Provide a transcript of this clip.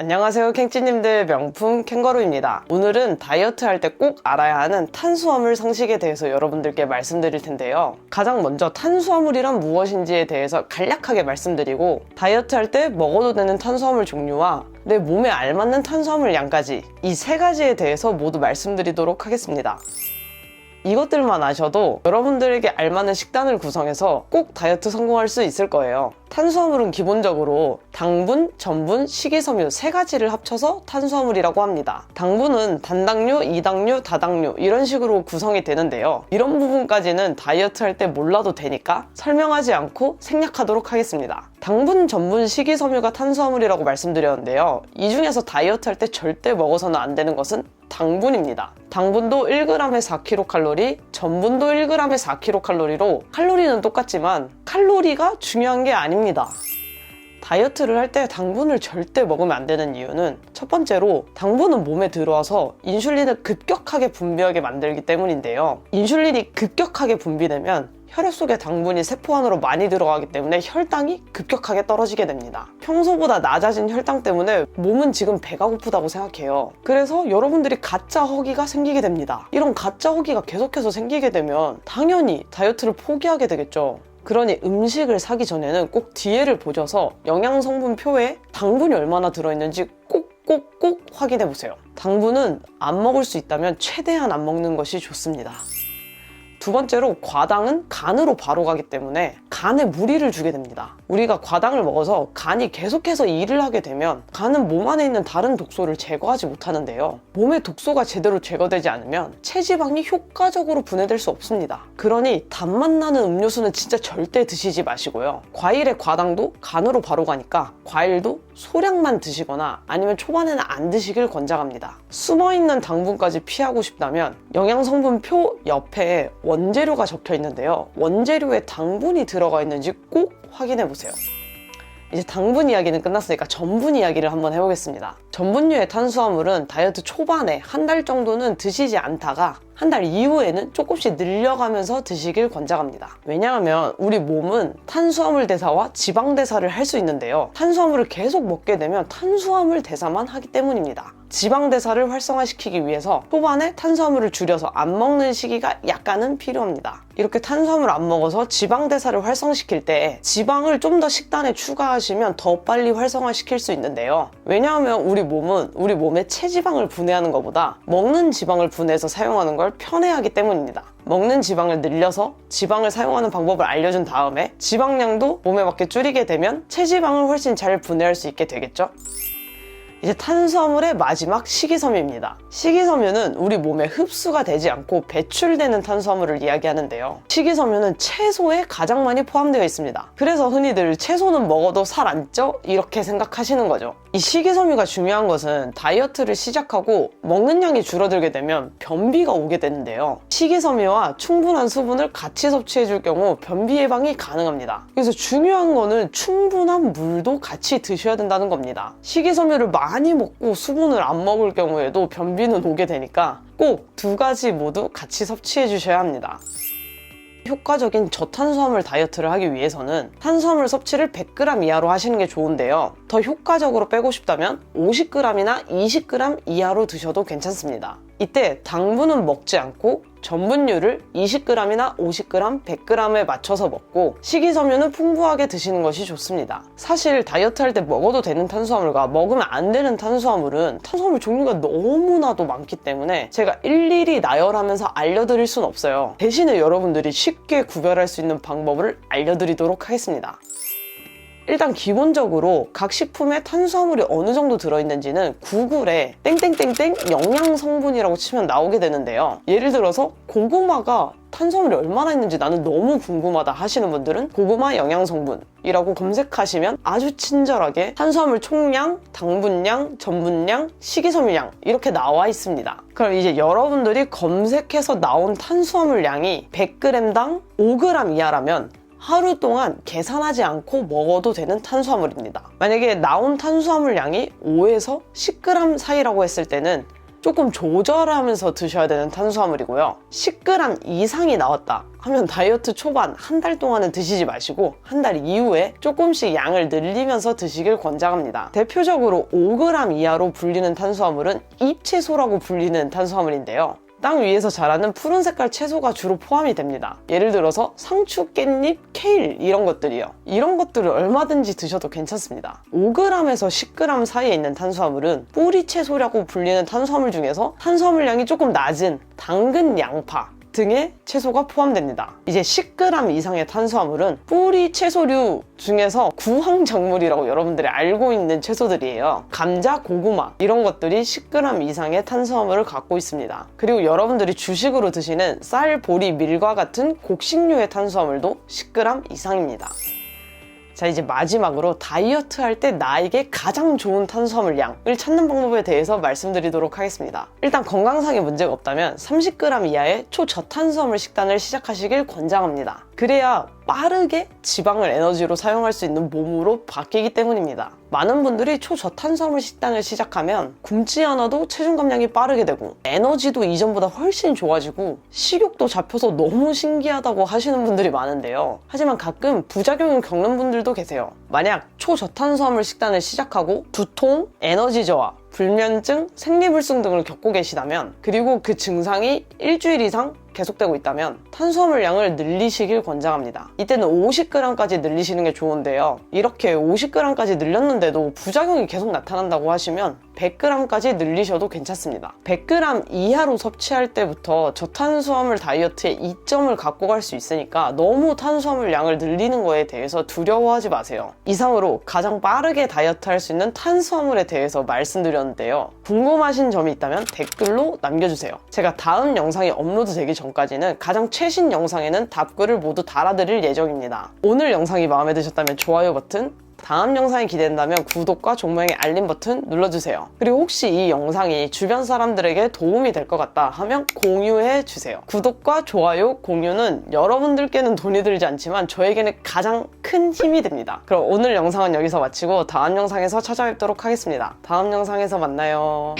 안녕하세요, 캥찌님들. 명품 캥거루입니다. 오늘은 다이어트 할 때 꼭 알아야 하는 탄수화물 상식에 대해서 여러분들께 말씀드릴 텐데요. 가장 먼저 탄수화물이란 무엇인지에 대해서 간략하게 말씀드리고, 다이어트 할 때 먹어도 되는 탄수화물 종류와 내 몸에 알맞는 탄수화물 양까지, 이 세 가지에 대해서 모두 말씀드리도록 하겠습니다. 이것들만 아셔도 여러분들에게 알맞는 식단을 구성해서 꼭 다이어트 성공할 수 있을 거예요. 탄수화물은 기본적으로 당분, 전분, 식이섬유 세 가지를 합쳐서 탄수화물이라고 합니다. 당분은 단당류, 이당류, 다당류 이런 식으로 구성이 되는데요. 이런 부분까지는 다이어트 할 때 몰라도 되니까 설명하지 않고 생략하도록 하겠습니다. 당분, 전분, 식이섬유가 탄수화물이라고 말씀드렸는데요. 이 중에서 다이어트 할 때 절대 먹어서는 안 되는 것은 당분입니다. 당분도 1g에 4kcal, 전분도 1g에 4kcal로 칼로리는 똑같지만 칼로리가 중요한 게 아닙니다. 다이어트를 할 때 당분을 절대 먹으면 안 되는 이유는 첫 번째로 당분은 몸에 들어와서 인슐린을 급격하게 분비하게 만들기 때문인데요. 인슐린이 급격하게 분비되면 혈액 속에 당분이 세포 안으로 많이 들어가기 때문에 혈당이 급격하게 떨어지게 됩니다. 평소보다 낮아진 혈당 때문에 몸은 지금 배가 고프다고 생각해요. 그래서 여러분들이 가짜 허기가 생기게 됩니다. 이런 가짜 허기가 계속해서 생기게 되면 당연히 다이어트를 포기하게 되겠죠. 그러니 음식을 사기 전에는 꼭 뒤에를 보셔서 영양성분표에 당분이 얼마나 들어있는지 꼭 확인해 보세요. 당분은 안 먹을 수 있다면 최대한 안 먹는 것이 좋습니다. 두 번째로, 과당은 간으로 바로 가기 때문에 간에 무리를 주게 됩니다. 우리가 과당을 먹어서 간이 계속해서 일을 하게 되면 간은 몸 안에 있는 다른 독소를 제거하지 못하는데요. 몸의 독소가 제대로 제거되지 않으면 체지방이 효과적으로 분해될 수 없습니다. 그러니 단맛 나는 음료수는 진짜 절대 드시지 마시고요. 과일의 과당도 간으로 바로 가니까 과일도 소량만 드시거나 아니면 초반에는 안 드시길 권장합니다. 숨어있는 당분까지 피하고 싶다면 영양성분표 옆에 원재료가 적혀 있는데요. 원재료에 당분이 들어가 있는지 꼭 확인해 보세요. 이제 당분 이야기는 끝났으니까 전분 이야기를 한번 해보겠습니다. 전분류의 탄수화물은 다이어트 초반에 한 달 정도는 드시지 않다가 한 달 이후에는 조금씩 늘려가면서 드시길 권장합니다. 왜냐하면 우리 몸은 탄수화물 대사와 지방 대사를 할 수 있는데요. 탄수화물을 계속 먹게 되면 탄수화물 대사만 하기 때문입니다. 지방 대사를 활성화시키기 위해서 초반에 탄수화물을 줄여서 안 먹는 시기가 약간은 필요합니다. 이렇게 탄수화물 안 먹어서 지방 대사를 활성시킬 때 지방을 좀 더 식단에 추가하시면 더 빨리 활성화시킬 수 있는데요. 왜냐하면 우리 몸은 우리 몸에 체지방을 분해하는 것보다 먹는 지방을 분해해서 사용하는 걸 편해하기 때문입니다. 먹는 지방을 늘려서 지방을 사용하는 방법을 알려준 다음에 지방량도 몸에 맞게 줄이게 되면 체지방을 훨씬 잘 분해할 수 있게 되겠죠? 이제 탄수화물의 마지막 식이섬유입니다. 식이섬유는 우리 몸에 흡수가 되지 않고 배출되는 탄수화물을 이야기하는데요. 식이섬유는 채소에 가장 많이 포함되어 있습니다. 그래서 흔히들 채소는 먹어도 살 안 쪄? 이렇게 생각하시는 거죠. 이 식이섬유가 중요한 것은 다이어트를 시작하고 먹는 양이 줄어들게 되면 변비가 오게 되는데요. 식이섬유와 충분한 수분을 같이 섭취해줄 경우 변비 예방이 가능합니다. 그래서 중요한 거는 충분한 물도 같이 드셔야 된다는 겁니다. 식이섬유를 많이 먹고 수분을 안 먹을 경우에도 변비는 오게 되니까 꼭 두 가지 모두 같이 섭취해 주셔야 합니다. 효과적인 저탄수화물 다이어트를 하기 위해서는 탄수화물 섭취를 100g 이하로 하시는 게 좋은데요. 더 효과적으로 빼고 싶다면 50g이나 20g 이하로 드셔도 괜찮습니다. 이때 당분은 먹지 않고 전분류를 20g이나 50g, 100g에 맞춰서 먹고 식이섬유는 풍부하게 드시는 것이 좋습니다. 사실 다이어트 할 때 먹어도 되는 탄수화물과 먹으면 안 되는 탄수화물은 탄수화물 종류가 너무나도 많기 때문에 제가 일일이 나열하면서 알려드릴 수는 없어요. 대신에 여러분들이 쉽게 구별할 수 있는 방법을 알려드리도록 하겠습니다. 일단 기본적으로 각 식품에 탄수화물이 어느 정도 들어있는지는 구글에 땡땡땡땡 영양성분이라고 치면 나오게 되는데요. 예를 들어서 고구마가 탄수화물이 얼마나 있는지 나는 너무 궁금하다 하시는 분들은 고구마 영양성분이라고 검색하시면 아주 친절하게 탄수화물 총량, 당분량, 전분량, 식이섬유량 이렇게 나와 있습니다. 그럼 이제 여러분들이 검색해서 나온 탄수화물 양이 100g당 5g 이하라면 하루 동안 계산하지 않고 먹어도 되는 탄수화물입니다. 만약에 나온 탄수화물 양이 5에서 10g 사이라고 했을 때는 조금 조절하면서 드셔야 되는 탄수화물이고요. 10g 이상이 나왔다. 하면 다이어트 초반 한 달 동안은 드시지 마시고 한 달 이후에 조금씩 양을 늘리면서 드시길 권장합니다. 대표적으로 5g 이하로 불리는 탄수화물은 잎채소라고 불리는 탄수화물인데요. 땅 위에서 자라는 푸른 색깔 채소가 주로 포함이 됩니다. 예를 들어서 상추, 깻잎, 케일 이런 것들이요. 이런 것들을 얼마든지 드셔도 괜찮습니다. 5g에서 10g 사이에 있는 탄수화물은 뿌리 채소라고 불리는 탄수화물 중에서 탄수화물량이 조금 낮은 당근, 양파 등의 채소가 포함됩니다. 이제 10g 이상의 탄수화물은 뿌리 채소류 중에서 구황작물이라고 여러분들이 알고 있는 채소들이에요. 감자, 고구마 이런 것들이 10g 이상의 탄수화물을 갖고 있습니다. 그리고 여러분들이 주식으로 드시는 쌀, 보리, 밀과 같은 곡식류의 탄수화물도 10g 이상입니다. 자, 이제 마지막으로 다이어트 할 때 나에게 가장 좋은 탄수화물 양을 찾는 방법에 대해서 말씀드리도록 하겠습니다. 일단 건강상의 문제가 없다면 30g 이하의 초저탄수화물 식단을 시작하시길 권장합니다. 그래야 빠르게 지방을 에너지로 사용할 수 있는 몸으로 바뀌기 때문입니다. 많은 분들이 초저탄수화물 식단을 시작하면 굶지 않아도 체중 감량이 빠르게 되고 에너지도 이전보다 훨씬 좋아지고 식욕도 잡혀서 너무 신기하다고 하시는 분들이 많은데요. 하지만 가끔 부작용을 겪는 분들도 계세요. 만약 초저탄수화물 식단을 시작하고 두통, 에너지 저하, 불면증, 생리불순 등을 겪고 계시다면 그리고 그 증상이 일주일 이상 계속되고 있다면 탄수화물 양을 늘리시길 권장합니다. 이때는 50g까지 늘리시는 게 좋은데요. 이렇게 50g까지 늘렸는데도 부작용이 계속 나타난다고 하시면 100g까지 늘리셔도 괜찮습니다. 100g 이하로 섭취할 때부터 저탄수화물 다이어트의 이점을 갖고 갈 수 있으니까 너무 탄수화물 양을 늘리는 거에 대해서 두려워하지 마세요. 이상으로 가장 빠르게 다이어트 할 수 있는 탄수화물에 대해서 말씀드렸는데요. 궁금하신 점이 있다면 댓글로 남겨주세요. 제가 다음 영상이 업로드 되기 전까지는 가장 최신 영상에는 답글을 모두 달아드릴 예정입니다. 오늘 영상이 마음에 드셨다면 좋아요 버튼, 다음 영상이 기대된다면 구독과 종모양의 알림 버튼 눌러주세요. 그리고 혹시 이 영상이 주변 사람들에게 도움이 될 것 같다 하면 공유해주세요. 구독과 좋아요, 공유는 여러분들께는 돈이 들지 않지만 저에게는 가장 큰 힘이 됩니다. 그럼 오늘 영상은 여기서 마치고 다음 영상에서 찾아뵙도록 하겠습니다. 다음 영상에서 만나요.